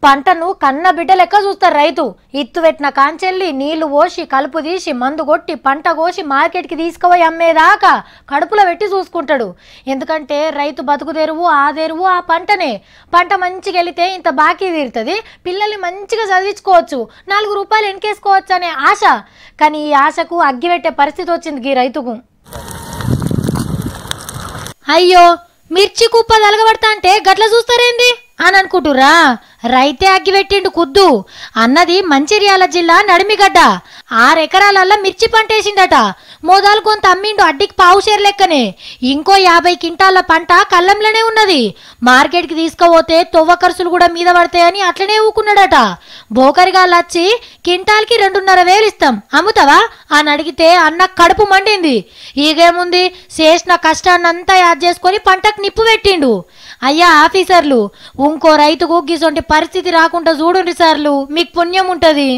పంటను కన్న బిడ్డ లెక్క చూస్తారు రైతు. ఇత్తు పెట్టిన కాంచెల్లి నీళ్లు పోసి కలుపు తీసి మందు కొట్టి పంట కోసి మార్కెట్కి తీసుకుపోయి అమ్మేదాకా కడుపులో పెట్టి చూసుకుంటాడు. ఎందుకంటే రైతు బతుకు తెరువు ఆ పంటనే. పంట మంచిగా వెళితే ఇంత బాకీ తీరుతుంది, పిల్లల్ని మంచిగా చదివించుకోవచ్చు, 4 రూపాయలు ఎన్కేసుకోవచ్చు అనే ఆశ. కానీ ఈ ఆశకు అగ్గి పెట్టే పరిస్థితి వచ్చింది ఈ రైతుకు. అయ్యో మిర్చి కుప్ప తలగబడతా అంటే గట్ల చూస్తారేంది అని అనుకుంటురా? రైతే అగ్గి పెట్టిండు కుద్దు. అన్నది మంచిర్యాల జిల్లా నడిమిగడ్డ. 6 ఎకరాలల్లో మిర్చి పంట వేసిండట. మోదాలు కొంత అమ్మిండు అడ్డికి పావుషేర్ లెక్కనే. ఇంకో 50 క్వింటాల పంట కళ్ళంలోనే ఉన్నది. మార్కెట్కి తీసుకుపోతే తొవ్వ ఖర్చులు కూడా మీద పడతాయని అట్లనే ఊకున్నాడట. బోకరిగాళ్ళు వచ్చి క్వింటాల్కి 2,500 ఇస్తాం అమ్ముతావా అని అడిగితే అన్న కడుపు మండింది. ఈగేముంది, చేసిన కష్టాన్నంతా యాద్ చేసుకొని పంటకు నిప్పు పెట్టిండు. అయ్యా ఆఫీసర్లు, ఇంకో రైతుకు గిసొంటి పరిస్థితి రాకుండా చూడండి సార్లు, మీకు పుణ్యం ఉంటది.